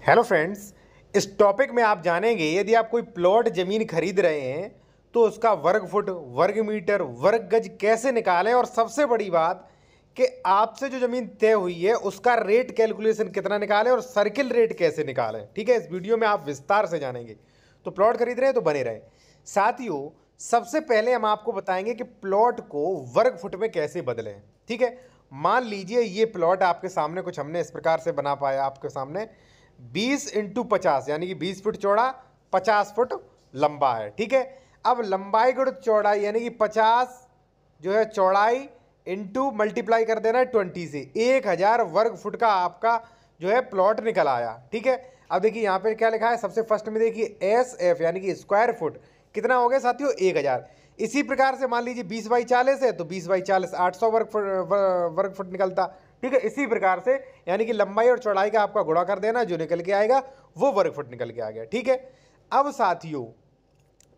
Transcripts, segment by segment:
Hello friends, इस topic में आप जानेंगे यदि आप कोई प्लॉट ज़मीन खरीद रहे हैं तो उसका वर्ग फुट, वर्ग मीटर, वर्ग गज कैसे निकालें। और सबसे बड़ी बात कि आपसे जो ज़मीन तय हुई है उसका रेट कैलकुलेशन कितना निकालें और सर्किल रेट कैसे निकालें। ठीक है, इस वीडियो में आप विस्तार से जानेंगे। तो प्लॉट खरीद रहे हैं तो बने रहें। साथियों, सबसे पहले हम आपको बताएंगे कि प्लॉट को वर्ग फुट में कैसे बदलें। ठीक है, मान लीजिए ये प्लॉट आपके सामने कुछ हमने इस प्रकार से बना पाया। आपके सामने 20x50 यानी कि 20 फुट चौड़ा, 50 फुट लंबा है। ठीक है, अब लंबाई गुणित चौड़ाई यानी कि 50 जो है चौड़ाई इंटू मल्टीप्लाई कर देना है 20 से। 1000 वर्ग फुट का आपका जो है प्लॉट निकल आया। ठीक है, अब देखिए यहाँ पे क्या लिखा है। सबसे फर्स्ट में देखिए SF यानी कि स्क्वायर फुट कितना हो गया साथियों, 1000। इसी प्रकार से मान लीजिए 20/40 है तो 20/40 800 वर्ग फुट निकलता। ठीक है, इसी प्रकार से यानी कि लंबाई और चौड़ाई का आपका गुणा कर देना, जो निकल के आएगा वो वर्ग फुट निकल के आ गया। ठीक है, अब साथियों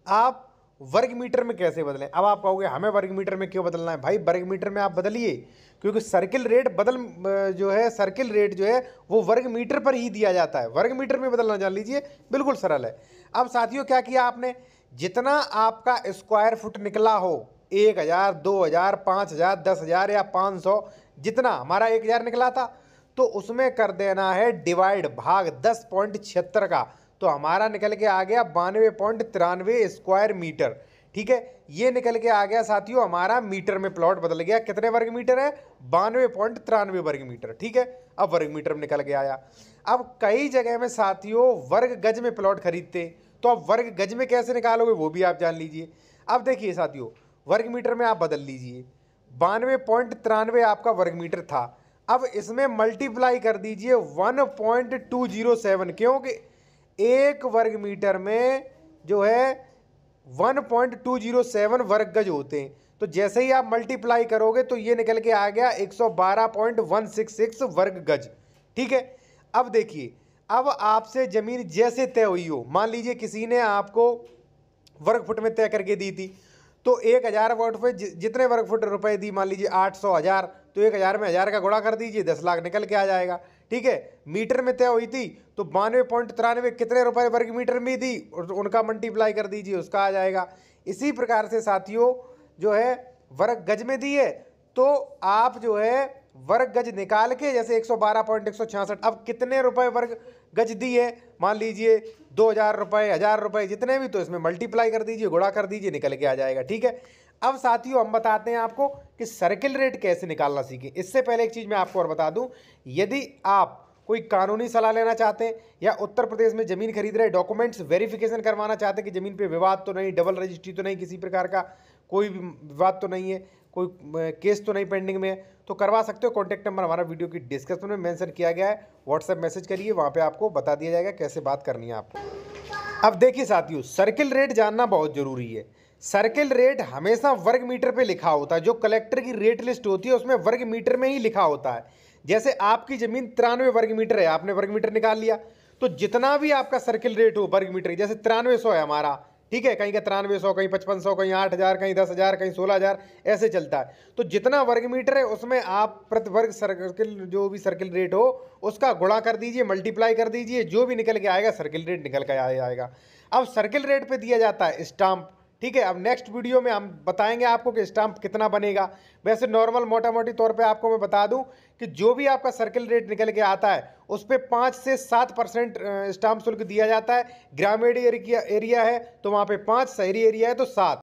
आप वर्ग मीटर में कैसे बदलें। अब आप कहोगे हमें वर्ग मीटर में क्यों बदलना है। भाई वर्ग मीटर में आप बदलिए क्योंकि सर्किल रेट सर्किल रेट जो है वो वर्ग मीटर पर ही दिया जाता है। वर्ग मीटर में बदलना जान लीजिए, बिल्कुल सरल है। अब साथियों क्या किया आपने, जितना आपका स्क्वायर फुट निकला हो, 1000, 2000, 5000, 10,000 या 500, जितना हमारा 1000 निकला था तो उसमें कर देना है डिवाइड, भाग 10.76 का। तो हमारा निकल के आ गया 92.93 स्क्वायर मीटर। ठीक है, ये निकल के आ गया साथियों हमारा मीटर में प्लॉट बदल गया। कितने वर्ग मीटर है, 92.93 वर्ग मीटर। ठीक है, अब वर्ग मीटर में निकल के आया। अब कई जगह में साथियों वर्ग गज में प्लॉट खरीदते, तो अब वर्ग गज में कैसे निकालोगे वो भी आप जान लीजिए। अब देखिए साथियों, वर्ग मीटर में आप बदल लीजिए, 92.93 आपका वर्ग मीटर था। अब इसमें मल्टीप्लाई कर दीजिए 1.207, क्योंकि एक वर्ग मीटर में जो है 1.207 वर्ग गज होते हैं। तो जैसे ही आप मल्टीप्लाई करोगे तो ये निकल के आ गया 112.166 वर्ग गज। ठीक है, अब देखिए, अब आपसे जमीन जैसे तय हुई हो, मान लीजिए किसी ने आपको वर्ग फुट में तय करके दी थी, तो 1000 वर्ग फुट जितने वर्ग फुट रुपए दी, मान लीजिए 800, 1000, तो 1000 में 1000 का गुणा कर दीजिए, 10 लाख निकल के आ जाएगा। ठीक है, मीटर में तय हुई थी तो 92.93 कितने रुपए वर्ग मीटर में दी, उनका मल्टीप्लाई कर दीजिए, उसका आ जाएगा। इसी प्रकार से साथियों जो है वर्ग गज में दी है तो आप जो है वर्ग गज निकाल के, जैसे 112.166, अब कितने रुपए वर्ग गज दी है, मान लीजिए 2000 रुपए, 1000 रुपए, जितने भी, तो इसमें मल्टीप्लाई कर दीजिए, गुणा कर दीजिए, निकल के आ जाएगा। ठीक है, अब साथियों हम बताते हैं आपको कि सर्किल रेट कैसे निकालना सीखें। इससे पहले एक चीज़ मैं आपको और बता दूं, यदि आप कोई कानूनी सलाह लेना चाहते हैं या उत्तर प्रदेश में ज़मीन खरीद रहे, डॉक्यूमेंट्स वेरिफिकेशन करवाना चाहते हैं कि ज़मीन पे विवाद तो नहीं, डबल रजिस्ट्री तो नहीं, किसी प्रकार का कोई भी विवाद तो नहीं है, कोई केस तो नहीं पेंडिंग में है, तो करवा सकते हो। कॉन्टैक्ट नंबर हमारा वीडियो की डिस्क्रिप्शन में मेंशन किया गया है, व्हाट्सएप मैसेज करिए, वहाँ पे आपको बता दिया जाएगा कैसे बात करनी है आपको। अब देखिए साथियों, सर्किल रेट जानना बहुत ज़रूरी है। सर्किल रेट हमेशा वर्ग मीटर पे लिखा होता है। जो कलेक्टर की रेट लिस्ट होती है उसमें वर्ग मीटर में ही लिखा होता है। जैसे आपकी ज़मीन 93 वर्ग मीटर है, आपने वर्ग मीटर निकाल लिया, तो जितना भी आपका सर्किल रेट हो वर्ग मीटर, जैसे 9300 है हमारा, ठीक है, कहीं का 9300, कहीं 5500, कहीं 8000, कहीं 10,000, कहीं 16,000, ऐसे चलता है। तो जितना वर्ग मीटर है उसमें आप प्रति वर्ग सर्किल जो भी सर्किल रेट हो उसका गुणा कर दीजिए, मल्टीप्लाई कर दीजिए, जो भी निकल के आएगा सर्किल रेट निकल के आएगा। अब सर्किल रेट पे दिया जाता है स्टाम्प। ठीक है, अब नेक्स्ट वीडियो में हम बताएंगे आपको कि स्टाम्प कितना बनेगा। वैसे नॉर्मल मोटा मोटी तौर पे आपको मैं बता दूं कि जो भी आपका सर्किल रेट निकल के आता है उस पर 5 से 7% स्टाम्प शुल्क दिया जाता है। ग्रामीण एरिया है तो वहाँ पे 5, शहरी एरिया है तो 7।